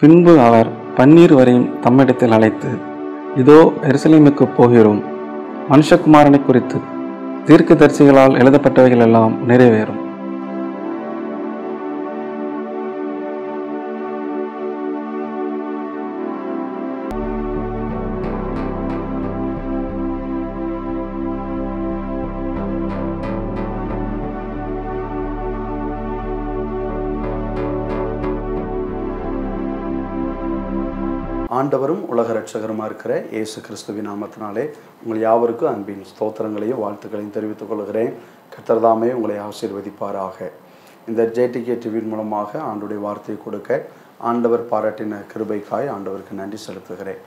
பின்பு அவர் பன்னீர் வரையும் தம்மிடத்தில் அழைத்து, இதோ எருசலேமுக்குப் போகிறோம், மனுஷகுமாரனை குறித்து தீர்க்கதரிசிகளால் எழுதப்பட்டவைகள் எல்லாம் நிறைவேறும். ஆண்டவரும் உலக இரட்சகருமா இருக்கிற இயேசு கிறிஸ்துவின் நாமத்தினாலே உங்கள் யாவருக்கும் அன்பின் ஸ்தோத்திரங்களையும் வாழ்த்துக்களையும் தெரிவித்துக் கொள்கிறேன். கர்த்தர் தாமே உங்களை ஆசீர்வதிப்பாராக. இந்த ஜேடிகே டிவியின் மூலமாக ஆண்டுடைய வார்த்தையை கொடுக்க ஆண்டவர் பாராட்டின கிருபைக்காய் ஆண்டவருக்கு நன்றி செலுத்துகிறேன்.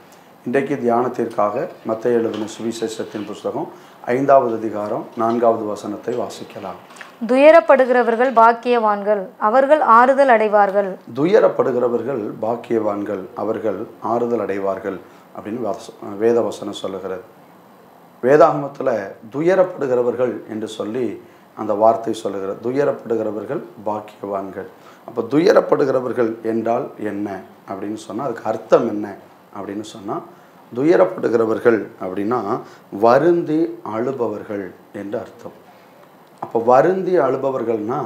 இன்றைக்கு தியானத்திற்காக மத்தேயு எழுதின சுவிசேஷத்தின் புஸ்தகம் 5வது அதிகாரம் 4வது வசனத்தை வாசிக்கலாம். துயரப்படுகிறவர்கள் பாக்கியவான்கள், அவர்கள் ஆறுதல் அடைவார்கள். துயரப்படுகிறவர்கள் பாக்கியவான்கள், அவர்கள் ஆறுதல் அடைவார்கள் அப்படின்னு வேத வசனம் சொல்லுகிறது. வேதாகமத்தில் துயரப்படுகிறவர்கள் என்று சொல்லி அந்த வார்த்தை சொல்லுகிறது. துயரப்படுகிறவர்கள் பாக்கியவான்கள். அப்போ துயரப்படுகிறவர்கள் என்றால் என்ன அப்படின்னு சொன்னால், அதுக்கு அர்த்தம் என்ன அப்படின்னு சொன்னால், துயரப்படுகிறவர்கள் அப்படின்னா வருந்தி அழுபவர்கள் என்று அர்த்தம். அப்போ வருந்தி அழுபவர்கள்னா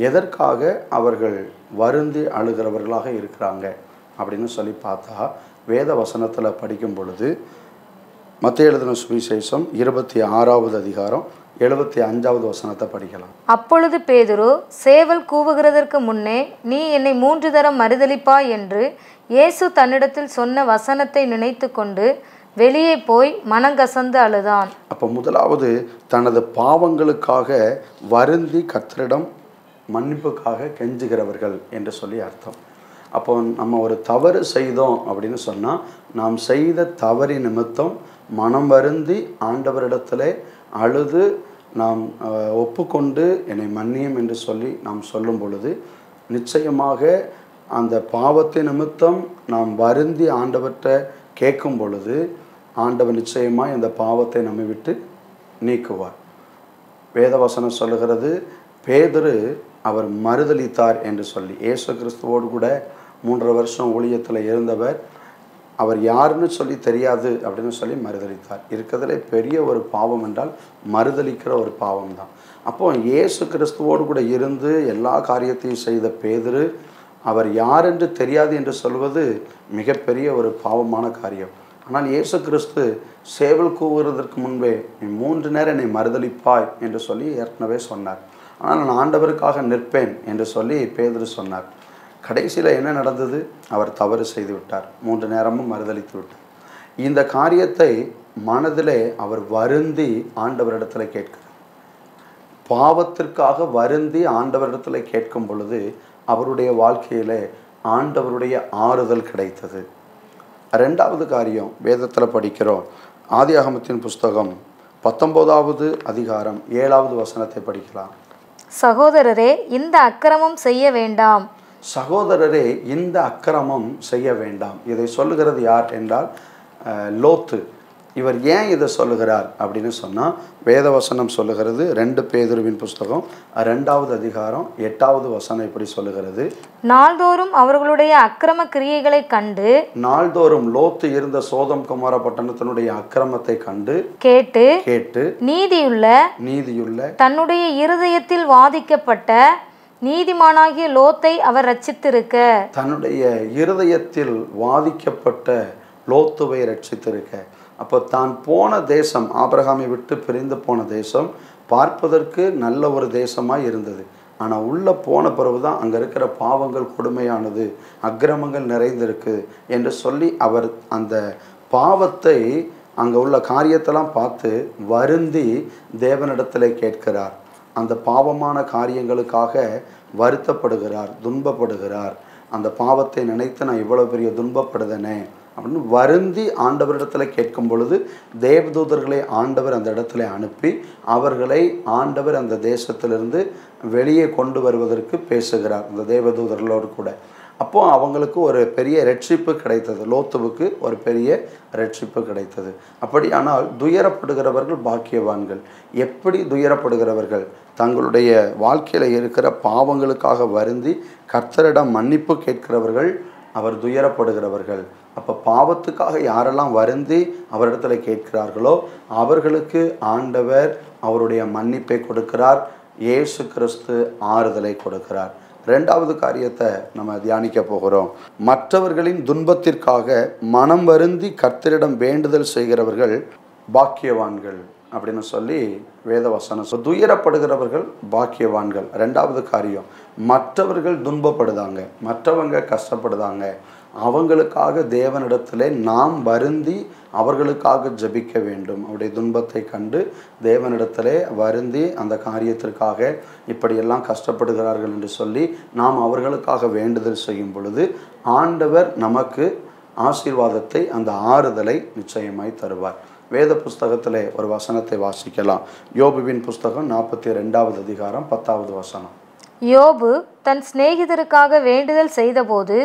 எதற்காக அவர்கள் வருந்தி அழுகிறவர்களாக இருக்கிறாங்க அப்படின்னு சொல்லி பார்த்தா, வேத வசனத்தில் படிக்கும் பொழுது மத்தேயு எழுதின சுவிசேஷம் 26வது அதிகாரம் 75வது வசனத்தை படிக்கலாம். அப்பொழுது பேதுரு, சேவல் கூவுகிறதற்கு முன்னே நீ என்னை 3 தரம் மறுதலிப்பாய் என்று இயேசு தன்னிடத்தில் சொன்ன வசனத்தை நினைத்து கொண்டு வெளியே போய் மனங்கசந்து அழுதான். அப்போ முதலாவது தனது பாவங்களுக்காக வருந்தி கர்த்தரிடம் மன்னிப்புக்காக கெஞ்சுகிறவர்கள் என்று சொல்லி அர்த்தம். அப்போ நம்ம ஒரு தவறு செய்தோம் அப்படின்னு சொன்னால், நாம் செய்த தவறி நிமித்தம் மனம் வருந்தி ஆண்டவரிடத்தில் அழுது நாம் ஒப்புக்கொண்டு என்னை மன்னியும் என்று சொல்லி நாம் சொல்லும் பொழுது, நிச்சயமாக அந்த பாவத்தை நிமித்தம் நாம் வருந்தி ஆண்டவர்கிட்ட கேட்கும் பொழுது ஆண்டவர் நிச்சயமாக இந்த பாவத்தை நம்மை விட்டு நீக்குவார். வேதவசனம் சொல்லுகிறது, பேதுரு அவர் மறுதலித்தார் என்று சொல்லி. இயேசு கிறிஸ்துவோடு கூட 3 வருஷம் ஊழியத்தில் இருந்தவர், அவர் யாருன்னு சொல்லி தெரியாது அப்படின்னு சொல்லி மறுதலித்தார். இருக்கிறதுலே பெரிய ஒரு பாவம் என்றால் மறுதலிக்கிற ஒரு பாவம் தான். அப்போ இயேசு கிறிஸ்துவோடு கூட இருந்து எல்லா காரியத்தையும் செய்த பேதுரு அவர் யார் என்று தெரியாது என்று சொல்வது மிகப்பெரிய ஒரு பாவமான காரியம். ஆனால் இயேசு கிறிஸ்து சேவல் கூவுகிறதற்கு முன்பே நீ 3 நேரம் என்னை மறுதலிப்பாய் என்று சொல்லி ஏற்கனவே சொன்னார். ஆனால் நான் ஆண்டவருக்காக நிற்பேன் என்று சொல்லி பேதுரு சொன்னார். கடைசியில் என்ன நடந்தது? அவர் தவறு செய்து விட்டார். 3 நேரமும் மறுதலித்து விட்டார். இந்த காரியத்தை மனதிலே அவர் வருந்தி ஆண்டவரிடத்தில் கேட்கிறார். பாவத்திற்காக வருந்தி ஆண்டவரிடத்தில் கேட்கும் பொழுது அவருடைய வாழ்க்கையிலே ஆண்டவருடைய ஆறுதல் கிடைத்தது. 2வது காரியம் வேதத்தில் படிக்கிறோம். ஆதியாகமத்தின் புஸ்தகம் 19வது அதிகாரம் 7வது வசனத்தை படிக்கலாம். சகோதரரே, இந்த அக்கிரமம் செய்ய வேண்டாம். சகோதரரே, இந்த அக்கிரமம் செய்ய வேண்டாம். இதை சொல்லுகிறது யார் என்றால் லோத்து. இவர் ஏன் இதை சொல்லுகிறார் அப்படின்னு சொன்னால், வேதவசனம் சொல்லுகிறது 2 பேதுருவின் புஸ்தகம் 2வது அதிகாரம் 8வது வசனம் இப்படி சொல்லுகிறது. நாள்தோறும் அவர்களுடைய அக்கிரம கிரியைகளை கண்டு, நாள்தோறும் லோத்து இருந்த சோதம் குமார பட்டணத்தினுடைய அக்கிரமத்தை கண்டு கேட்டு நீதியுள்ள தன்னுடைய இருதயத்தில் வாதிக்கப்பட்ட நீதிமானாகிய லோத்தை அவர் ரட்சித்திருக்க, தன்னுடைய இருதயத்தில் வாதிக்கப்பட்ட லோத்துவை ரட்சித்திருக்க. அப்போ தான் போன தேசம், ஆபிரகாமை விட்டு பிரிந்து போன தேசம் பார்ப்பதற்கு நல்ல ஒரு தேசமாக இருந்தது. ஆனால் உள்ளே போன பிறகு தான் அங்கே இருக்கிற பாவங்கள் கொடுமையானது, அக்கிரமங்கள் நிறைந்திருக்கு என்று சொல்லி அவர் அந்த பாவத்தை, அங்கே உள்ள காரியத்தெல்லாம் பார்த்து வருந்தி தேவனிடத்தில் கேட்கிறார். அந்த பாவமான காரியங்களுக்காக வருத்தப்படுகிறார், துன்பப்படுகிறார். அந்த பாவத்தை நினைத்து நான் இவ்வளோ பெரிய துன்பப்படுதனே அப்படின்னு வருந்தி ஆண்டவரிடத்தில் கேட்கும் பொழுது தேவதூதர்களை ஆண்டவர் அந்த இடத்துல அனுப்பி அவர்களை ஆண்டவர் அந்த தேசத்திலிருந்து வெளியே கொண்டு வருவதற்கு பேசுகிறார் அந்த தேவதூதர்களோடு கூட. அப்போது அவங்களுக்கு ஒரு பெரிய ரட்சிப்பு கிடைத்தது, லோத்துவுக்கு ஒரு பெரிய ரட்சிப்பு கிடைத்தது. அப்படியானால் துயரப்படுகிறவர்கள் பாக்கியவான்கள். எப்படி துயரப்படுகிறவர்கள்? தங்களுடைய வாழ்க்கையில் இருக்கிற பாவங்களுக்காக வருந்தி கர்த்தரிடம் மன்னிப்பு கேட்கிறவர்கள் அவர் துயரப்படுகிறவர்கள். அப்போ பாவத்துக்காக யாரெல்லாம் வருந்தி அவரிடத்துல கேட்கிறார்களோ அவர்களுக்கு ஆண்டவர் அவருடைய மன்னிப்பை கொடுக்கிறார். இயேசு கிறிஸ்து ஆறுதலை கொடுக்கிறார். ரெண்டாவது காரியத்தை நம்ம தியானிக்க போகிறோம். மற்றவர்களின் துன்பத்திற்காக மனம் வருந்தி கர்த்தரிடம் வேண்டுதல் செய்கிறவர்கள் பாக்கியவான்கள் அப்படின்னு சொல்லி வேதவசனம். துயரப்படுகிறவர்கள் பாக்கியவான்கள். ரெண்டாவது காரியம், மற்றவர்கள் துன்பப்படுதாங்க, மற்றவங்க கஷ்டப்படுதாங்க, அவங்களுக்காக தேவனிடத்திலே நாம் வருந்தி அவர்களுக்காக ஜெபிக்க வேண்டும். அவருடைய துன்பத்தை கண்டு தேவனிடத்திலே வருந்தி அந்த காரியத்திற்காக இப்படியெல்லாம் கஷ்டப்படுகிறார்கள் என்று சொல்லி நாம் அவர்களுக்காக வேண்டுதல் செய்யும் பொழுது ஆண்டவர் நமக்கு ஆசீர்வாதத்தை, அந்த ஆறுதலை நிச்சயமாய் தருவார். வேத புஸ்தகத்திலே ஒரு வசனத்தை வாசிக்கலாம். யோபுவின் புஸ்தகம் 42வது அதிகாரம் 10வது வசனம். யோபு தன் சிநேகிதருக்காக வேண்டுதல் செய்தபோது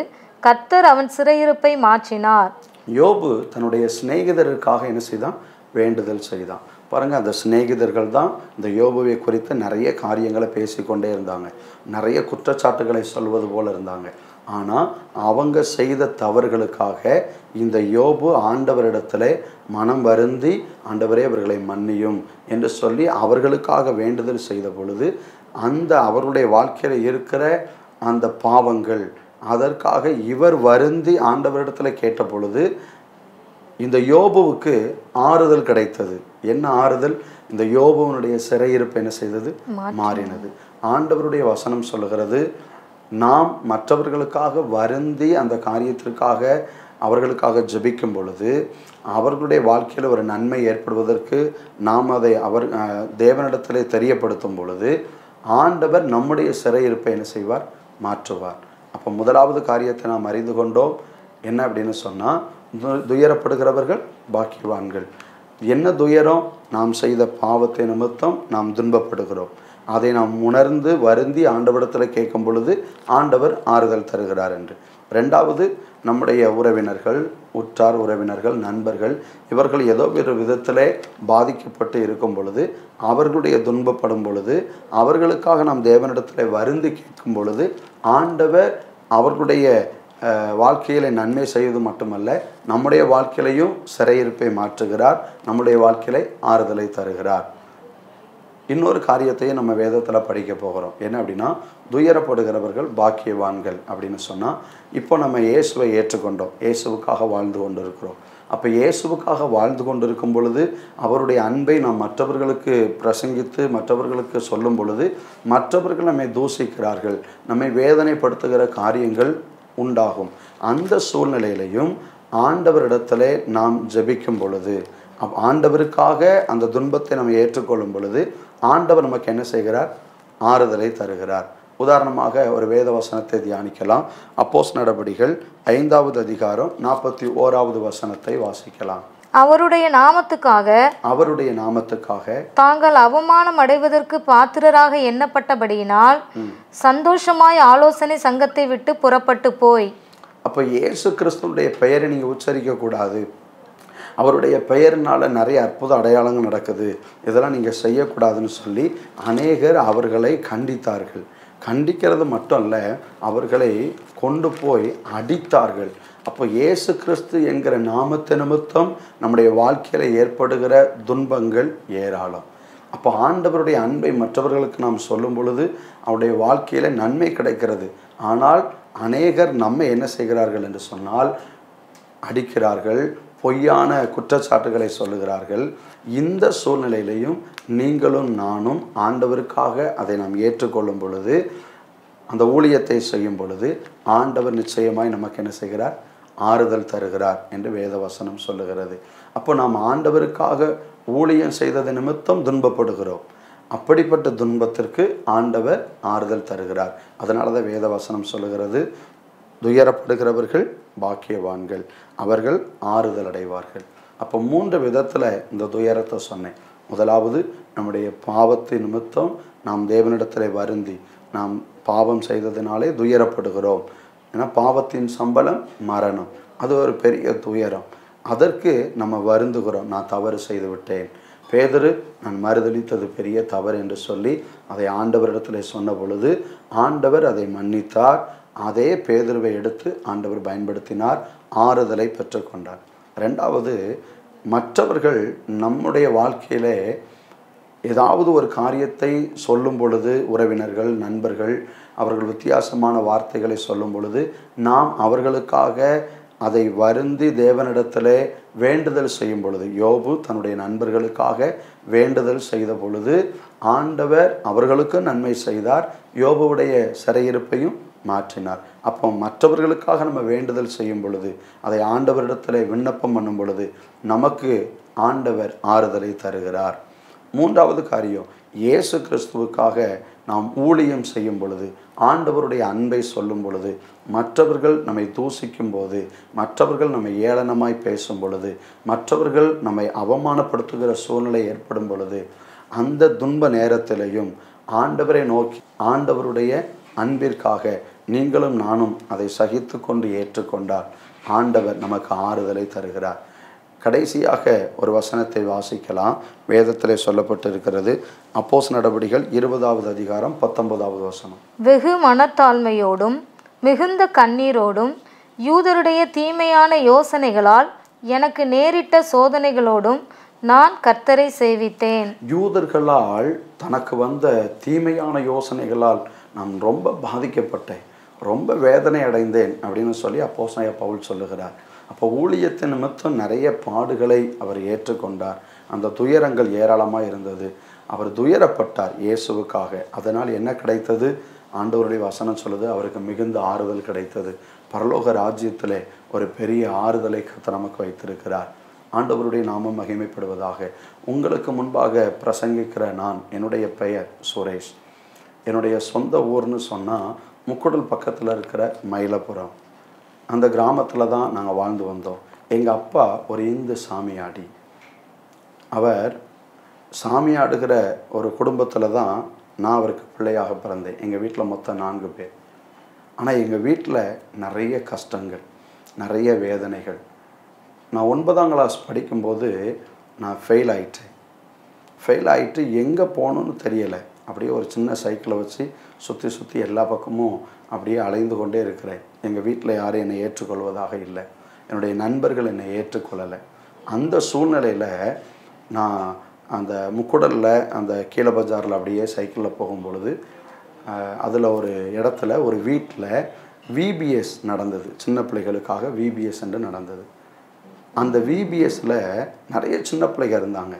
கர்த்தர் அவன் சிறையிருப்பை மாற்றினார். யோபு தன்னுடைய சிநேகிதருக்காக என்ன செய்தான்? வேண்டுதல் செய்தான். பாருங்க, அந்த சிநேகிதர்கள் தான் இந்த யோபுவை குறித்து நிறைய காரியங்களை பேசிக்கொண்டே இருந்தாங்க, நிறைய குற்றச்சாட்டுகளை சொல்வது போல இருந்தாங்க. ஆனால் அவங்க செய்த தவறுகளுக்காக இந்த யோபு ஆண்டவரிடத்துல மனம் வருந்தி, ஆண்டவரே அவர்களை மன்னியும் என்று சொல்லி அவர்களுக்காக வேண்டுதல் செய்த பொழுது அந்த அவருடைய வாழ்க்கையில் இருக்கிற அந்த பாவங்கள், அதற்காக இவர் வருந்தி ஆண்டவரிடத்தில் கேட்ட பொழுது இந்த யோபுவுக்கு ஆறுதல் கிடைத்தது. என்ன ஆறுதல்? இந்த யோபுவனுடைய சிறையிருப்பு என்ன செய்தது? மாறினது. ஆண்டவருடைய வசனம் சொல்லுகிறது, நாம் மற்றவர்களுக்காக வருந்தி அந்த காரியத்திற்காக அவர்களுக்காக ஜெபிக்கும் பொழுது அவர்களுடைய வாழ்க்கையில் ஒரு நன்மை ஏற்படுவதற்கு நாம் அதை தேவனிடத்திலே தெரியப்படுத்தும் பொழுது ஆண்டவர் நம்முடைய சிறையிருப்பை என்ன செய்வார்? மாற்றுவார். அப்போ முதலாவது காரியத்தை நாம் அறிந்து கொண்டோம். என்ன அப்படின்னு சொன்னால், துயரப்படுகிறவர்கள் பாக்கியவான்கள். என்ன துயரம்? நாம் செய்த பாவத்தை நிமித்தம் நாம் துன்பப்படுகிறோம். அதை நாம் உணர்ந்து வருந்தி ஆண்டவரிடத்தில் கேட்கும் பொழுது ஆண்டவர் ஆறுதல் தருகிறார் என்று. ரெண்டாவது, நம்முடைய உறவினர்கள், உற்றார் உறவினர்கள், நண்பர்கள், இவர்கள் ஏதோ ஒரு விதத்திலே பாதிக்கப்பட்டு இருக்கும் பொழுது, அவர்களுடைய துன்பப்படும் பொழுது, அவர்களுக்காக நாம் தேவனிடத்தில் வருந்தி கேட்கும் பொழுது ஆண்டவர் அவர்களுடைய வாழ்க்கையில நன்மை செய்வது மட்டுமல்ல, நம்முடைய வாழ்க்கையிலையும் சிறையிருப்பை மாற்றுகிறார், நம்முடைய வாழ்க்கையில ஆறுதலை தருகிறார். இன்னொரு காரியத்தையும் நம்ம வேதத்தில் படிக்க போகிறோம். என்ன அப்படின்னா, துயரப்படுகிறவர்கள் பாக்கியவான்கள் அப்படின்னு சொன்னால், இப்போ நம்ம இயேசுவை ஏற்றுக்கொண்டோம், இயேசுவுக்காக வாழ்ந்து கொண்டு இருக்கிறோம். அப்போ இயேசுவுக்காக வாழ்ந்து கொண்டு இருக்கும் பொழுது அவருடைய அன்பை நாம் மற்றவர்களுக்கு பிரசங்கித்து மற்றவர்களுக்கு சொல்லும் பொழுது மற்றவர்கள் நம்மை தூசிக்கிறார்கள், நம்மை வேதனைப்படுத்துகிற காரியங்கள் உண்டாகும். அந்த சூழ்நிலையிலையும் ஆண்டவரிடத்திலே நாம் ஜெபிக்கும் பொழுது, ஆண்டவருக்காக அந்த துன்பத்தை நம்ம ஏற்றுக்கொள்ளும் பொழுது ஆண்டவர் நமக்கு என்ன செய்கிறார்? ஆறுதலை தருகிறார். உதாரணமாக ஒரு வேத வசனத்தை தியானிக்கலாம். அப்போஸ்தலர் நடபடிகள் 5வது அதிகாரம் 41வது வசனத்தை வாசிக்கலாம். அவருடைய நாமத்துக்காக தாங்கள் அவமானம் அடைவதற்கு பாத்திரராக எண்ணப்பட்டபடியினால் சந்தோஷமாய் ஆலோசனை சங்கத்தை விட்டு புறப்பட்டு போய். அப்போ இயேசு கிறிஸ்துடைய பெயரை நீங்கள் உச்சரிக்க கூடாது, அவருடைய பெயரினால நிறைய அற்புத அடையாளங்கள் நடக்குது, இதெல்லாம் நீங்கள் செய்யக்கூடாதுன்னு சொல்லி அநேகர் அவர்களை கண்டித்தார்கள். கண்டிக்கிறது மட்டும் இல்லை, அவர்களை கொண்டு போய் அடித்தார்கள். அப்போ இயேசு கிறிஸ்து என்கிற நாமத்தை நிமித்தம் நம்முடைய வாழ்க்கையில் ஏற்படுகிற துன்பங்கள் ஏராளம். அப்போ ஆண்டவருடைய அன்பை மற்றவர்களுக்கு நாம் சொல்லும் பொழுது அவருடைய வாழ்க்கையில் நன்மை கிடைக்கிறது. ஆனால் அநேகர் நம்மை என்ன செய்கிறார்கள் என்று சொன்னால் அடிக்கிறார்கள், பொய்யான குற்றச்சாட்டுகளை சொல்லுகிறார்கள். இந்த சூழ்நிலையிலையும் நீங்களும் நானும் ஆண்டவருக்காக அதை நாம் ஏற்றுக்கொள்ளும் பொழுது, அந்த ஊழியத்தை செய்யும் பொழுது ஆண்டவர் நிச்சயமாய் நமக்கு என்ன செய்கிறார்? ஆறுதல் தருகிறார் என்று வேதவசனம் சொல்லுகிறது. அப்போ நாம் ஆண்டவருக்காக ஊழியம் செய்தது நிமித்தம் துன்பப்படுகிறோம். அப்படிப்பட்ட துன்பத்திற்கு ஆண்டவர் ஆறுதல் தருகிறார். அதனால தான் வேதவசனம் சொல்லுகிறது, துயரப்படுகிறவர்கள் பாக்கியவான்கள், அவர்கள் ஆறுதல் அடைவார்கள். அப்போ 3 விதத்தில் இந்த துயரத்தை சொன்னேன். முதலாவது, நம்முடைய பாவத்தை நிமித்தம் நாம் தேவனிடத்தில் வருந்தி நாம் பாவம் செய்ததினாலே துயரப்படுகிறோம். ஏன்னா பாவத்தின் சம்பளம் மரணம், அது ஒரு பெரிய துயரம். அதற்கு நம்ம வருந்துகிறோம், நான் தவறு செய்து விட்டேன், பேதுரு நான் மறுதலித்தது பெரிய தவறு என்று சொல்லி அதை ஆண்டவரிடத்தில் சொன்ன பொழுது ஆண்டவர் அதை மன்னித்தார். அதே பேதுருவை எடுத்து ஆண்டவர் பயன்படுத்தினார், ஆறுதலை பெற்றுக்கொண்டார். ரெண்டாவது, மற்றவர்கள் நம்முடைய வாழ்க்கையிலே ஏதாவது ஒரு காரியத்தை சொல்லும் பொழுது, உறவினர்கள், நண்பர்கள் அவர்கள் வித்தியாசமான வார்த்தைகளை சொல்லும் பொழுது, நாம் அவர்களுக்காக அதை வருந்தி தேவனிடத்திலே வேண்டுதல் செய்யும் பொழுது, யோபு தன்னுடைய நண்பர்களுக்காக வேண்டுதல் செய்த பொழுது ஆண்டவர் அவர்களுக்கு நன்மை செய்தார், யோபுவுடைய சிறையிருப்பையும் மாற்றினார். அப்போ மற்றவர்களுக்காக நம்ம வேண்டுதல் செய்யும் பொழுது, அதை ஆண்டவரிடத்தில் விண்ணப்பம் பண்ணும் பொழுது நமக்கு ஆண்டவர் ஆறுதலை தருகிறார். மூன்றாவது காரியம், இயேசு கிறிஸ்துவுக்காக நாம் ஊழியம் செய்யும் பொழுது, ஆண்டவருடைய அன்பை சொல்லும் பொழுது, மற்றவர்கள் நம்மை தூசிக்கும் போது, மற்றவர்கள் நம்மை ஏளனமாய் பேசும் பொழுது, மற்றவர்கள் நம்மை அவமானப்படுத்துகிற சூழ்நிலை ஏற்படும் பொழுது, அந்த துன்ப நேரத்திலையும் ஆண்டவரை நோக்கி ஆண்டவருடைய அன்பிற்காக நீங்களும் நானும் அதை சகித்து கொண்டு ஏற்றுக்கொண்டால் ஆண்டவர் நமக்கு ஆறுதலை தருகிறார். கடைசியாக ஒரு வசனத்தை வாசிக்கலாம். வேதத்திலே சொல்லப்பட்டிருக்கிறது. அப்போஸ்தலர் நடபடிகள் 20வது அதிகாரம் 19வது வசனம். வெகு மனத்தாழ்மையோடும் மிகுந்த கண்ணீரோடும் யூதருடைய தீமையான யோசனைகளால் எனக்கு நேரிட்ட சோதனைகளோடும் நான் கர்த்தரை சேவித்தேன். யூதர்களால் தனக்கு வந்த தீமையான யோசனைகளால் நான் ரொம்ப பாதிக்கப்பட்டேன், ரொம்ப வேதனை அடைந்தேன் அப்படின்னு சொல்லி அப்போஸ்தலனாகிய பவுல் சொல்லுகிறார். அப்போ ஊழியத்தின் நிமித்தம் நிறைய பாடுகளை அவர் ஏற்றுக்கொண்டார். அந்த துயரங்கள் ஏராளமாக இருந்தது. அவர் துயரப்பட்டார் இயேசுவுக்காக. அதனால் என்ன கிடைத்தது? ஆண்டவருடைய வசனம் சொல்லுது, அவருக்கு மிகுந்த ஆறுதல் கிடைத்தது. பரலோக ராஜ்யத்திலே ஒரு பெரிய ஆறுதலை கர்த்தர் நமக்கு வைத்திருக்கிறார். ஆண்டவருடைய நாமம் மகிமைப்படுவதாக. உங்களுக்கு முன்பாக பிரசங்கிக்கிற நான், என்னுடைய பெயர் சுரேஷ். என்னுடைய சொந்த ஊர்னு சொன்னால் முக்குடல் பக்கத்தில் இருக்கிற மயிலபுரம். அந்த கிராமத்தில் தான் நாங்கள் வாழ்ந்து வந்தோம். எங்கள் அப்பா ஒரு இந்து சாமியாடி. அவர் சாமியாடுகிற ஒரு குடும்பத்தில் தான் நான் அவருக்கு பிள்ளையாக பிறந்தேன். எங்கள் வீட்டில் மொத்தம் 4 பேர். ஆனால் எங்கள் வீட்டில் நிறைய கஷ்டங்கள், நிறைய வேதனைகள். நான் 9ஆம் கிளாஸ் படிக்கும்போது நான் ஃபெயில் ஆகிட்டு எங்கே போகணுன்னு தெரியலை. அப்படியே ஒரு சின்ன சைக்கிளை வச்சு சுற்றி எல்லா பக்கமும் அப்படியே அலைந்து கொண்டே இருக்கிறேன். எங்கள் வீட்டில் யாரும் என்னை ஏற்றுக்கொள்வதாக இல்லை, என்னுடைய நண்பர்கள் என்னை ஏற்றுக்கொள்ளலை. அந்த சூழ்நிலையில் நான் அந்த முக்குடலில் அந்த கீழ பஜாரில் அப்படியே சைக்கிளில் போகும்பொழுது அதில் ஒரு இடத்துல ஒரு வீட்டில் விபிஎஸ் நடந்தது. சின்ன பிள்ளைகளுக்காக விபிஎஸ் என்று நடந்தது. அந்த விபிஎஸ்ஸில் நிறைய சின்ன பிள்ளைங்க இருந்தாங்க.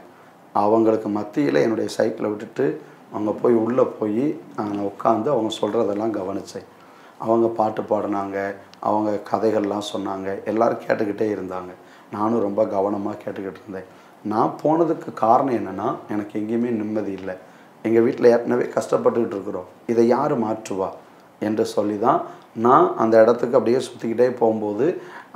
அவங்களுக்கு மத்தியில் என்னுடைய சைக்கிளை விட்டுட்டு அவங்க போய் உள்ளே போய் அங்கே உட்காந்து அவங்க சொல்கிறதெல்லாம் கவனித்தேன். அவங்க பாட்டு பாடினாங்க, அவங்க கதைகள்லாம் சொன்னாங்க, எல்லோரும் கேட்டுக்கிட்டே இருந்தாங்க. நானும் ரொம்ப கவனமாக கேட்டுக்கிட்டு இருந்தேன். நான் போனதுக்கு காரணம் என்னென்னா, எனக்கு எங்கேயுமே நிம்மதி இல்லை. எங்கள் வீட்டில் ஏற்கனவே கஷ்டப்பட்டுக்கிட்டு இருக்கிறோம், இதை யார் மாற்றுவா என்று சொல்லி தான் நான் அந்த இடத்துக்கு அப்படியே சுற்றிக்கிட்டே போகும்போது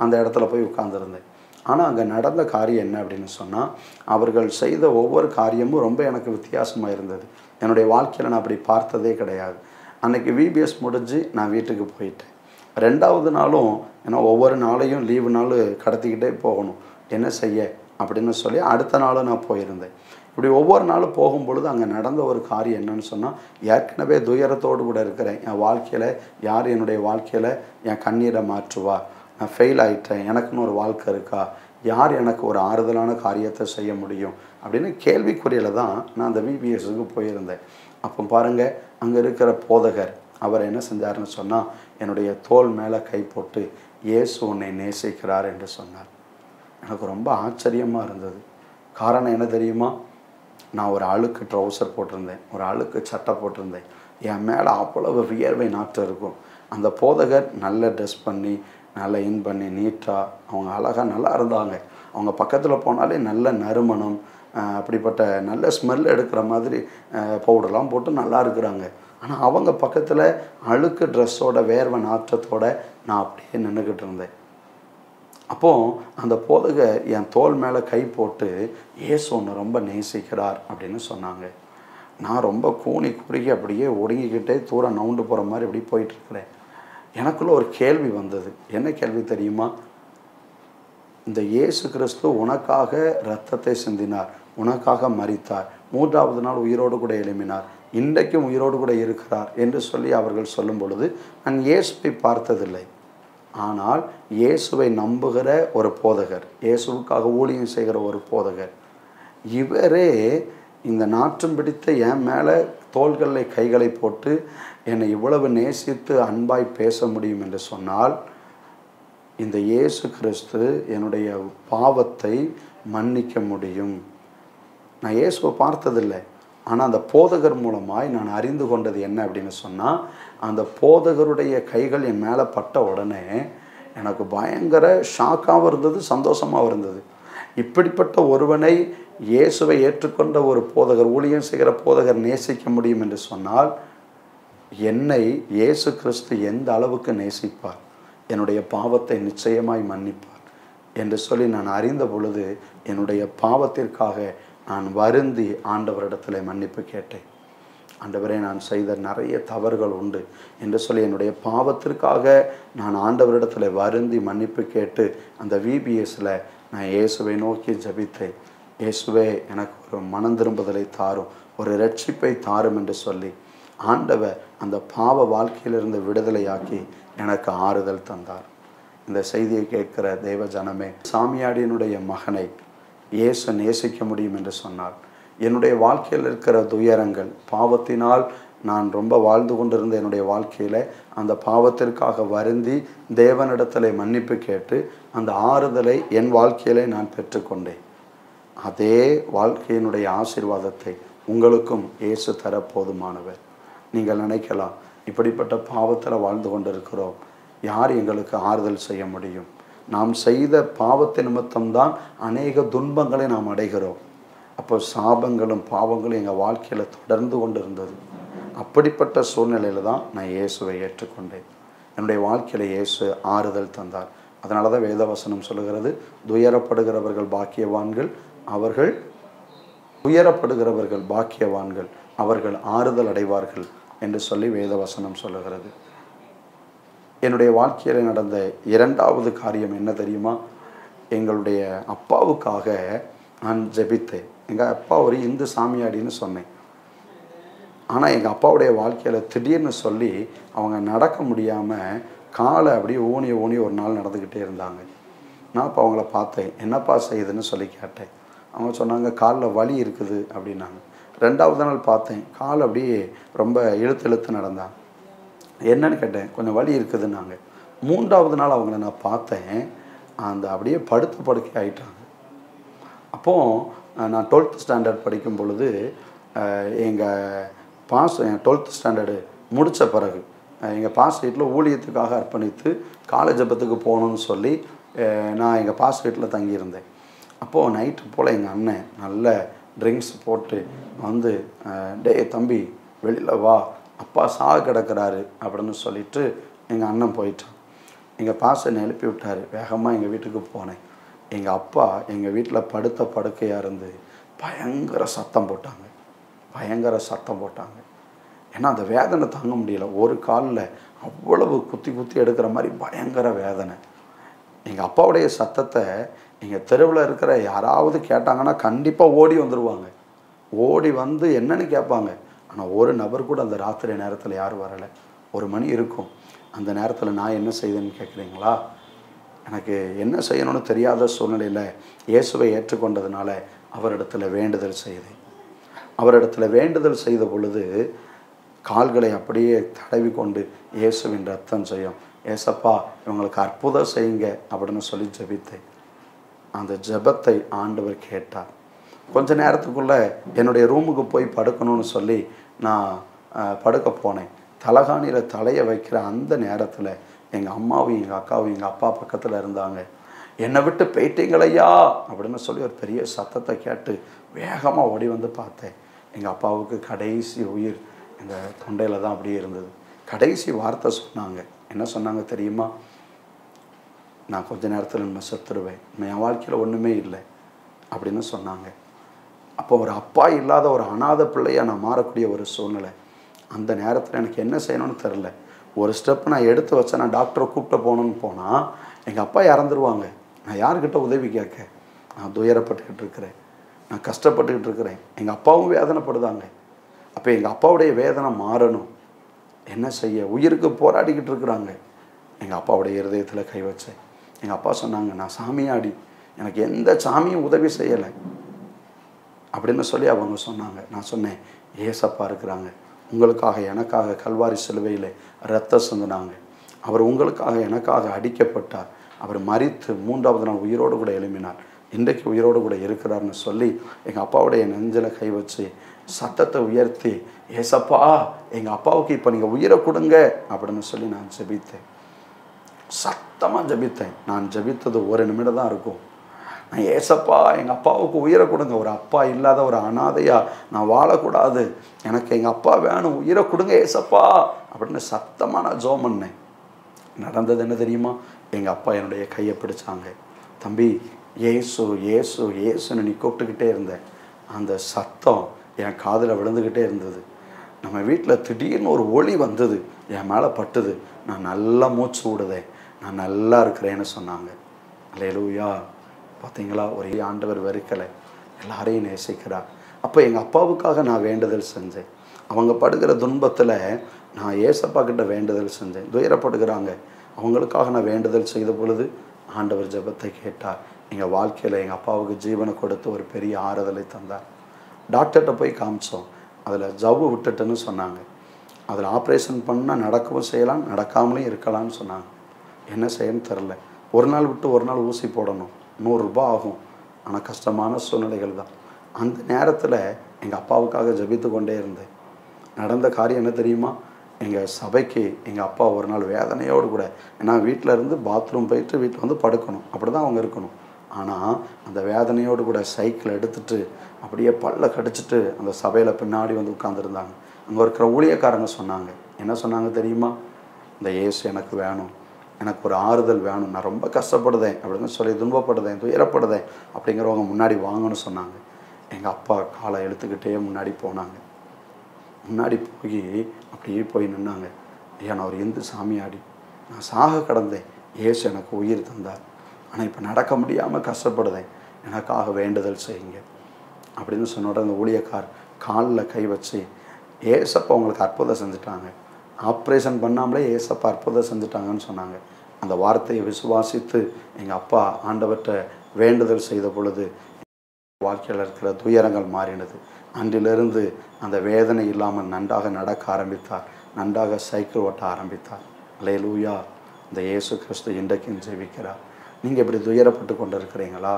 அந்த இடத்துல போய் உட்கார்ந்துருந்தேன். ஆனால் அங்கே நடந்த காரியம் என்ன அப்படின்னு சொன்னால், அவர்கள் செய்த ஒவ்வொரு காரியமும் ரொம்ப எனக்கு வித்தியாசமாக இருந்தது. என்னுடைய வாழ்க்கையில் நான் அப்படி பார்த்ததே கிடையாது. அன்றைக்கி விபிஎஸ் முடிஞ்சு நான் வீட்டுக்கு போயிட்டேன். 2வது நாளும், ஏன்னா ஒவ்வொரு நாளையும் லீவு நாள் கடத்திக்கிட்டே போகணும், என்ன செய்ய அப்படின்னு சொல்லி அடுத்த நாளும் நான் போயிருந்தேன். இப்படி ஒவ்வொரு நாளும் போகும்பொழுது அங்கே நடந்த ஒரு காரியம் என்னன்னு சொன்னால், ஏற்கனவே துயரத்தோடு கூட இருக்கிறேன். என் வாழ்க்கையில் யார் என்னுடைய வாழ்க்கையில் என் கண்ணீரை மாற்றுவா? நான் ஃபெயில் ஆகிட்டேன், எனக்குன்னு ஒரு வாழ்க்கை இருக்கா? யார் எனக்கு ஒரு ஆறுதலான காரியத்தை செய்ய முடியும் அப்படின்னு கேள்விக்குறியில் தான் நான் அந்த விபிஎஸ்க்கு போயிருந்தேன். அப்போ பாருங்கள், அங்கே இருக்கிற போதகர் அவர் என்ன செஞ்சார்னு சொன்னால், என்னுடைய தோள் மேலே கை போட்டு இயேசு உன்னை நேசிக்கிறார் என்று சொன்னார். எனக்கு ரொம்ப ஆச்சரியமாக இருந்தது. காரணம் என்ன தெரியுமா? நான் ஒரு அழுக்கு ட்ரௌசர் போட்டிருந்தேன், ஒரு அழுக்கு சட்டை போட்டிருந்தேன். என் மேலே அவ்வளவு வியர்வை நாற்றம் இருக்கும். அந்த போதகர் நல்ல ட்ரெஸ் பண்ணி, நல்லா இன் பண்ணி, நீட்டாக அவங்க அழகாக நல்லா இருந்தாங்க. அவங்க பக்கத்தில் போனாலே நல்ல நறுமணம், அப்படிப்பட்ட நல்ல ஸ்மெல் எடுக்கிற மாதிரி பவுடர்லாம் போட்டு நல்லா இருக்கிறாங்க. ஆனால் அவங்க பக்கத்தில் அழுக்கு ட்ரெஸ்ஸோட வேர்வை நாற்றத்தோடு நான் அப்படியே நின்றுக்கிட்டு இருந்தேன். அப்போது அந்த போதகர் என் தோள் மேலே கை போட்டு இயேசு உன்னை ரொம்ப நேசிக்கிறார் அப்படின்னு சொன்னாங்க. நான் ரொம்ப கூனி குறுகி அப்படியே ஒடுங்கிக்கிட்டே தூரம் நவுண்டு போகிற மாதிரி இப்படி போயிட்டுருக்கிறேன். எனக்குள்ள ஒரு கேள்வி வந்தது. என்ன கேள்வி தெரியுமா? இந்த இயேசு கிறிஸ்து உனக்காக இரத்தத்தை சிந்தினார், உனக்காக மரித்தார், மூன்றாவது நாள் உயிரோடு கூட எழும்பினார், இன்றைக்கும் உயிரோடு கூட இருக்கிறார் என்று சொல்லி அவர்கள் சொல்லும் பொழுது நான் இயேசுவை பார்த்ததில்லை. ஆனால் இயேசுவை நம்புகிற ஒரு போதகர், இயேசுவுக்காக ஊழியம் செய்கிற ஒரு போதகர், இவரே இந்த நாற்றம் பிடித்த என் மேலே தோள்களில் கைகளை போட்டு என்னை இவ்வளவு நேசித்து அன்பாய் பேச முடியும் என்று சொன்னால், இந்த இயேசு கிறிஸ்து என்னுடைய பாவத்தை மன்னிக்க முடியும். நான் இயேசுவை பார்த்ததில்லை, ஆனால் அந்த போதகர் மூலமாய் நான் அறிந்து கொண்டது என்ன அப்படின்னு சொன்னால், அந்த போதகருடைய கைகள் என் மேலே பட்ட உடனே எனக்கு பயங்கர ஷாக்காகவும் இருந்தது, சந்தோஷமாகவும் இருந்தது. இப்படிப்பட்ட ஒருவனை, இயேசுவை ஏற்றுக்கொண்ட ஒரு போதகர், ஊழியம் செய்கிற போதகர் நேசிக்க முடியும் என்று சொன்னால், என்னை இயேசு கிறிஸ்து எந்த அளவுக்கு நேசிப்பார், என்னுடைய பாவத்தை நிச்சயமாய் மன்னிப்பார் என்று சொல்லி நான் அறிந்த பொழுது என்னுடைய பாவத்திற்காக நான் வருந்தி ஆண்டவரிடத்தில் மன்னிப்பு கேட்டேன். ஆண்டவரே, நான் செய்த நிறைய தவறுகள் உண்டு என்று சொல்லி என்னுடைய பாவத்திற்காக நான் ஆண்டவரிடத்தில் வருந்தி மன்னிப்பு கேட்டு அந்த விபிஎஸ்ல நான் இயேசுவை நோக்கி ஜெபித்தேன். இயேசுவே, எனக்கு ஒரு மனம் திரும்புதலை தாரும், ஒரு ரட்சிப்பை தாரும் என்று சொல்லி ஆண்டவர் அந்த பாவ வாழ்க்கையிலிருந்து விடுதலையாக்கி எனக்கு ஆறுதல் தந்தார். இந்த செய்தியை கேட்கிற தேவ ஜனமே, சாமியாடியினுடைய மகனை இயேசு நேசிக்க முடியும் என்று சொன்னார். என்னுடைய வாழ்க்கையில் இருக்கிற துயரங்கள், பாவத்தினால் நான் ரொம்ப வாழ்ந்து கொண்டிருந்த என்னுடைய வாழ்க்கையில் அந்த பாவத்திற்காக வருந்தி தேவனிடத்தில் மன்னிப்பு கேட்டு அந்த ஆறுதலை என் வாழ்க்கையிலே நான் பெற்றுக்கொண்டேன். அதே வாழ்க்கையினுடைய ஆசீர்வாதத்தை உங்களுக்கும் இயேசு தர போதுமானவர். நீங்கள் நினைக்கலாம், இப்படிப்பட்ட பாவத்தில் வாழ்ந்து கொண்டிருக்கிறோம், யார் எங்களுக்கு ஆறுதல் செய்ய முடியும்? நாம் செய்த பாவத்தை நிமித்தம்தான் அநேக துன்பங்களை நாம் அடைகிறோம். அப்போ சாபங்களும் பாவங்களும் எங்கள் வாழ்க்கையில் தொடர்ந்து கொண்டு இருந்தது. அப்படிப்பட்ட சூழ்நிலையில் தான் நான் இயேசுவை ஏற்றுக்கொண்டேன். என்னுடைய வாழ்க்கையில் இயேசு ஆறுதல் தந்தார். அதனால தான் வேதவசனம் சொல்லுகிறது, துயரப்படுகிறவர்கள் பாக்கியவான்கள், அவர்கள் துயரப்படுகிறவர்கள் பாக்கியவான்கள், அவர்கள் ஆறுதல் அடைவார்கள் என்று சொல்லி வேதவசனம் சொல்லுகிறது. என்னுடைய வாழ்க்கையில் நடந்த இரண்டாவது காரியம் என்ன தெரியுமா? எங்களுடைய அப்பாவுக்காக நான் ஜெபித்தேன். எங்கள் அப்பா ஒரு இந்து சாமியாடின்னு சொன்னேன். ஆனால் எங்கள் அப்பாவுடைய வாழ்க்கையில் திடீர்னு சொல்லி அவங்க நடக்க முடியாமல் காலை அப்படியே ஊனி ஊனி ஒரு நாள் நடந்துக்கிட்டே இருந்தாங்க. நான் இப்போ அவங்கள பார்த்தேன், என்னப்பா செய்யுதுன்னு சொல்லி கேட்டேன். அவங்க சொன்னாங்க, காலில் வலி இருக்குது அப்படின்னாங்க. ரெண்டாவது நாள் பார்த்தேன், கால் அப்படியே ரொம்ப இழுத்து நடந்தாங்க. என்னன்னு கேட்டேன், கொஞ்சம் வலி இருக்குதுன்னாங்க. மூன்றாவது நாள் அவங்கள நான் பார்த்தேன், அந்த அப்படியே படுத்த படுக்கை ஆகிட்டாங்க. அப்போது நான் 12th ஸ்டாண்டர்ட் படிக்கும் பொழுது எங்கள் என் 12th ஸ்டாண்டர்டு முடித்த பிறகு எங்கள் பாஸ் வீட்டில் ஊழியத்துக்காக அர்ப்பணித்து காலேஜ் ஜெபத்துக்கு போகணுன்னு சொல்லி நான் எங்கள் பாஸ் வீட்டில் தங்கியிருந்தேன். அப்போது நைட்டு போல் எங்கள் அண்ணன் நல்ல ட்ரிங்க்ஸ் போட்டு வந்து, டே தம்பி வெளியில் வா, அப்பா சாக கிடக்கிறாரு அப்படின்னு சொல்லிட்டு எங்கள் அண்ணன் போயிட்டான். எங்கள் பாஸ் என்னை எழுப்பி விட்டார். வேகமாக எங்கள் வீட்டுக்கு போனேன். எங்கள் அப்பா எங்கள் வீட்டில் படுத்த படுக்கையாக இருந்து பயங்கர சத்தம் போட்டாங்க, பயங்கர சத்தம் போட்டாங்க. ஏன்னா அந்த வேதனை தாங்க முடியல. ஒரு காலில் அவ்வளவு குத்தி குத்தி எடுக்கிற மாதிரி பயங்கர வேதனை. எங்கள் அப்பாவுடைய சத்தத்தை எங்கள் தெருவில் இருக்கிற யாராவது கேட்டாங்கன்னா கண்டிப்பாக ஓடி வந்துடுவாங்க. ஓடி வந்து என்னன்னு கேட்பாங்க. ஆனால் ஒரு நபர் கூட அந்த ராத்திரி நேரத்தில் யாரும் வரலை. 1 மணி இருக்கும். அந்த நேரத்தில் நான் என்ன செய்தேன்னு கேட்குறீங்களா? எனக்கு என்ன செய்யணும்னு தெரியாத சூழ்நிலையில் இயேசுவை ஏற்றுக்கொண்டதுனால அவரிடத்தில் வேண்டுதல் செய்தேன். அவரிடத்தில் வேண்டுதல் செய்த பொழுது கால்களை அப்படியே தடவி கொண்டு, இயேசுவின் ரத்தம் செய்யும், ஏசப்பா இவங்களுக்கு அற்புதம் செய்யுங்க அப்படின்னு சொல்லி ஜெபித்தேன். அந்த ஜெபத்தை ஆண்டவர் கேட்டார். கொஞ்ச நேரத்துக்குள்ளே என்னுடைய ரூமுக்கு போய் படுக்கணும்னு சொல்லி நான் படுக்க போனேன். தலகாணியில் தலையை வைக்கிற அந்த நேரத்தில் எங்கள் அம்மாவும் எங்கள் அக்காவும் எங்கள் அப்பா பக்கத்தில் இருந்தாங்க. என்னை விட்டு போயிட்டீங்களையா அப்படின்னு சொல்லி ஒரு பெரிய சத்தத்தை கேட்டு வேகமாக ஓடி வந்து பார்த்தேன். எங்கள் அப்பாவுக்கு கடைசி உயிர் எங்கள் தொண்டையில் தான் அப்படியே இருந்தது. கடைசி வார்த்தை சொன்னாங்க. என்ன சொன்னாங்க தெரியுமா? நான் கொஞ்ச நேரத்தில் நம்ம செத்துருவேன், என் வாழ்க்கையில் ஒன்றுமே இல்லை அப்படின்னு சொன்னாங்க. அப்போ ஒரு அப்பா இல்லாத ஒரு அனாதை பிள்ளையாக நான் மாறக்கூடிய ஒரு சூழ்நிலை. அந்த நேரத்தில் எனக்கு என்ன செய்யணும்னு தெரில. ஒரு ஸ்டெப் நான் எடுத்து வச்சேன். நான் டாக்டரை கூப்பிட்டு போகணுன்னு போனால் எங்கள் அப்பா இறந்துருவாங்க. நான் யார்கிட்ட உதவி கேட்க? நான் துயரப்பட்டுக்கிட்டு இருக்கிறேன். நான் கஷ்டப்பட்டுக்கிட்டு இருக்கிறேன், எங்கள் அப்பாவும் வேதனைப்படுதாங்க. அப்போ எங்கள் அப்பாவுடைய வேதனை மாறணும், என்ன செய்ய? உயிருக்கு போராடிக்கிட்டு இருக்கிறாங்க. எங்கள் அப்பாவுடைய இருதயத்தில் கை வச்சேன். எங்கள் அப்பா சொன்னாங்க, நான் சாமியாடி, எனக்கு எந்த சாமியும் உதவி செய்யலை அப்படின்னு சொல்லி அவங்க சொன்னாங்க. நான் சொன்னேன், ஏசப்பா இருக்கிறாங்க, உங்களுக்காக எனக்காக கல்வாரி சிலுவையில் இரத்தம் சிந்தினாங்க, அவர் உங்களுக்காக எனக்காக அடிக்கப்பட்டார், அவர் மரித்து 3வது நாள் உயிரோடு கூட எழும்பினார், இன்றைக்கு உயிரோடு கூட இருக்கிறார்னு சொல்லி எங்கள் அப்பாவுடைய நெஞ்சில் கை வச்சு சத்தத்தை உயர்த்தி, ஏசப்பா எங்கள் அப்பாவுக்கு இப்போ நீங்கள் உயிரை கொடுங்க அப்படின்னு சொல்லி நான் ஜெபித்தேன். சத்தமாக ஜெபித்தேன். நான் ஜெபித்தது 1 நிமிடம் தான் இருக்கும். நான் ஏசப்பா எங்கள் அப்பாவுக்கு உயிரை கொடுங்க, ஒரு அப்பா இல்லாத ஒரு அனாதையா நான் வாழக்கூடாது, எனக்கு எங்கள் அப்பா வேணும், உயிரை கொடுங்க ஏசப்பா அப்படின்னு சத்தமாக நான் ஜெபம் பண்ணேன். நடந்தது என்ன தெரியுமா? எங்கள் அப்பா என்னுடைய கையை பிடிச்சாங்க. தம்பி, ஏசு ஏசு ஏசுன்னு நீ கூப்பிட்டுக்கிட்டே இருந்தேன். அந்த சத்தம் என் காதில் விழுந்துக்கிட்டே இருந்தது. நம்ம வீட்டில் திடீர்னு ஒரு ஒளி வந்தது, என் மேலே பட்டுது. நான் நல்லா மூச்சு விடுதேன், நான் நல்லா இருக்கிறேன்னு சொன்னாங்க. அல்லேலூயா. பார்த்தீங்களா, ஒரே ஆண்டவர் வெறுக்கலை, எல்லாரையும் நேசிக்கிறார். அப்போ எங்கள் அப்பாவுக்காக நான் வேண்டுதல் செஞ்சேன். அவங்க படுகிற துன்பத்தில் நான் ஏசப்பா கிட்ட வேண்டுதல் செஞ்சேன். துயரப்படுகிறாங்க, அவங்களுக்காக நான் வேண்டுதல் செய்த பொழுது ஆண்டவர் ஜெபத்தை கேட்டார். எங்கள் வாழ்க்கையில் எங்கள் அப்பாவுக்கு ஜீவனை கொடுத்து ஒரு பெரிய ஆறுதலை தந்தார். டாக்டர்கிட்ட போய் காமிச்சோம், அதில் ஜவ்வு விட்டுட்டுன்னு சொன்னாங்க. அதில் ஆப்ரேஷன் பண்ணால் நடக்கவும் செய்யலாம், நடக்காமலேயும் இருக்கலாம்னு சொன்னாங்க. என்ன செய்யணும்னு தெரில. ஒரு நாள் விட்டு ஒரு நாள் ஊசி போடணும், 100 ரூபாய் ஆகும். ஆனால் கஷ்டமான சூழ்நிலைகள் தான். அந்த நேரத்தில் எங்கள் அப்பாவுக்காக ஜெபித்து கொண்டே இருந்தேன். நடந்த காரியம் என்ன தெரியுமா? எங்கள் சபைக்கு எங்கள் அப்பா ஒரு நாள் வேதனையோடு கூட, ஏன்னா வீட்டில் இருந்து பாத்ரூம் போயிட்டு வீட்டில் வந்து படுக்கணும், அப்படி தான் அவங்க இருக்கணும். ஆனால் அந்த வேதனையோடு கூட சைக்கிள் எடுத்துகிட்டு அப்படியே பல்ல கடிச்சிட்டு அந்த சபையில் பின்னாடி வந்து உட்காந்துருந்தாங்க. அங்கே இருக்கிற ஊழியக்காரங்க சொன்னாங்க, என்ன சொன்னாங்க தெரியுமா? இந்த இயேசு எனக்கு வேணும், எனக்கு ஒரு ஆறுதல் வேணும், நான் ரொம்ப கஷ்டப்படுதேன் அப்படின்னு சொல்லி துன்பப்படுதேன், துயரப்படுதேன் அப்படிங்கிறவங்க முன்னாடி வாங்கன்னு சொன்னாங்க. எங்கள் அப்பா காலை இழுத்துக்கிட்டே முன்னாடி போனாங்க. முன்னாடி போய் அப்படியே போய் நின்னாங்க. ஐயா, நான் ஒரு இந்து சாமியாடி, நான் சாக கடந்தேன், இயேசு எனக்கு உயிர் தந்தார், ஆனால் இப்போ நடக்க முடியாமல் கஷ்டப்படுதேன், எனக்காக வேண்டுதல் செய்யுங்க அப்படின்னு சொன்னோட அந்த ஊழியக்கார் காலில் கை வச்சு, ஏசப்பா உங்களுக்கு அற்புதம் செஞ்சுட்டாங்க, ஆப்ரேஷன் பண்ணாமலே ஏசப்பா அற்புதம் செஞ்சுட்டாங்கன்னு சொன்னாங்க. அந்த வார்த்தையை விசுவாசித்து எங்கள் அப்பா ஆண்டவர்கிட்ட வேண்டுதல் செய்த பொழுது வாழ்க்கையில் இருக்கிற துயரங்கள் மாறினது. அன்றிலிருந்து அந்த வேதனை இல்லாமல் நன்றாக நடக்க ஆரம்பித்தார், நன்றாக சைக்கிள் ஓட்ட ஆரம்பித்தார். அல்லேலூயா. இந்த இயேசு கிறிஸ்து இன்றைக்கும் ஜெபிக்கிறார். நீங்கள் இப்படி துயரப்பட்டு கொண்டு இருக்கிறீங்களா?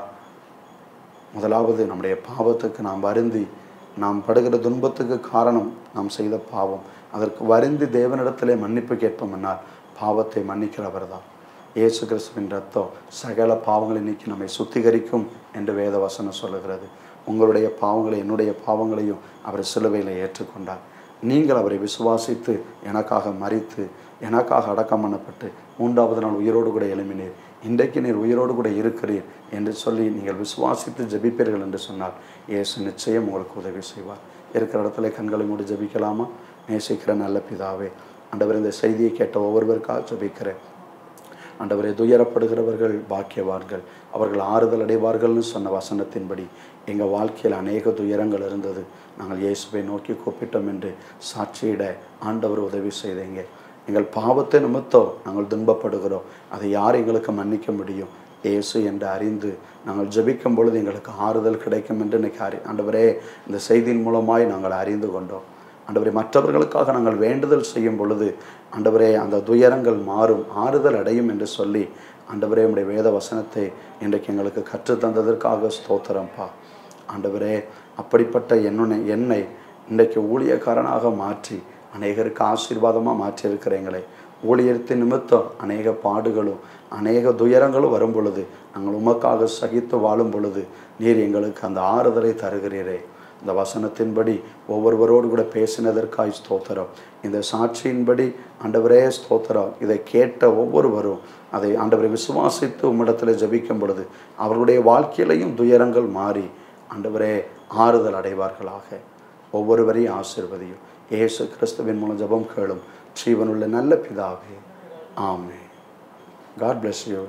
முதலாவது நம்முடைய பாவத்துக்கு நாம் வருந்தி, நாம் படுகிற துன்பத்துக்கு காரணம் நாம் செய்த பாவம். அதற்கு வருந்தி தேவனிடத்திலே மன்னிப்பு கேட்போம்னால் பாவத்தை மன்னிக்கிறவர் தான். இயேசு கிறிஸ்துவின் ரத்தம் சகல பாவங்களை நீக்கி நம்மை சுத்திகரிக்கும் என்று வேத வசனம் சொல்லுகிறது. உங்களுடைய பாவங்களை, என்னுடைய பாவங்களையும் அவர் சிலுவையில் ஏற்றுக்கொண்டார். நீங்கள் அவரை விசுவாசித்து எனக்காக மரித்து எனக்காக அடக்கம் பண்ணப்பட்டு 3வது நாள் உயிரோடு கூட எழும்பினீர், இன்றைக்கு நீர் உயிரோடு கூட இருக்கிறீர் என்று சொல்லி நீங்கள் விசுவாசித்து ஜெபிப்பீர்கள் என்று சொன்னால் இயேசு நிச்சயம் உங்களுக்கு உதவி செய்வார். இருக்கிற இடத்துல கண்களை மூடி ஜெபிக்கலாமா? நேசிக்கிற நல்ல பிதாவே, ஆண்டவர் இந்த செய்தியை கேட்ட ஒவ்வொருவருக்காக ஜெபிக்கிறேன். ஆண்டவரே, துயரப்படுகிறவர்கள் பாக்கியவான்கள், அவர்கள் ஆறுதல் அடைவார்கள்னு சொன்ன வசனத்தின்படி எங்கள் வாழ்க்கையில் அநேக துயரங்கள் இருந்தது, நாங்கள் இயேசுவை நோக்கி கூப்பிட்டோம் என்று சாட்சியிட ஆண்டவர் உதவி செய்தீங்க. எங்கள் பாவத்தை நிமித்தம் நாங்கள் துன்பப்படுகிறோம், அதை யார் எங்களுக்கு மன்னிக்க முடியும்? இயேசு என்று அறிந்து நாங்கள் ஜெபிக்கும் பொழுது எங்களுக்கு ஆறுதல் கிடைக்கும் என்று இன்னைக்கு ஆண்டவரே இந்த செய்தியின் மூலமாய் நாங்கள் அறிந்து கொண்டோம். ஆண்டவரே, மற்றவர்களுக்காக நாங்கள் வேண்டுதல் செய்யும் பொழுது ஆண்டவரே அந்த துயரங்கள் மாறும், ஆறுதல் அடையும் என்று சொல்லி ஆண்டவரே உம்முடைய வேத வசனத்தை இன்றைக்கு எங்களுக்கு கற்றுத்தந்ததற்காக ஸ்தோத்திரம்ப்பா. ஆண்டவரே, அப்படிப்பட்ட என்னை இன்றைக்கு ஊழியக்காரனாக மாற்றி அநேகருக்கு ஆசீர்வாதமாக மாற்றியிருக்கிறீங்களே, ஊழியத்தின் நிமித்தம் அநேக பாடுகளும் அநேக துயரங்களும் வரும் பொழுது நாங்கள் உமக்காக சகித்து வாழும் பொழுது நீர் எங்களுக்கு அந்த ஆறுதலை தருகிறீரே. இந்த வசனத்தின்படி ஒவ்வொருவரோடு கூட பேசினதற்காய் ஸ்தோத்திரம். இந்த சாட்சியின்படி ஆண்டவரே ஸ்தோத்திரம். இதை கேட்ட ஒவ்வொருவரும் அதை ஆண்டவரை விசுவாசித்து உம்மிடத்தில் ஜெபிக்கும் பொழுது அவர்களுடைய வாழ்க்கையிலையும் துயரங்கள் மாறி ஆண்டவரே ஆறுதல் அடைவார்களாக. ஒவ்வொருவரையும் ஆசீர்வதியும். இயேசு கிறிஸ்துவின் மூலம் ஜெபம் கேளும் ஜீவனுள்ள நல்ல பிதாவே. ஆமென். God bless you.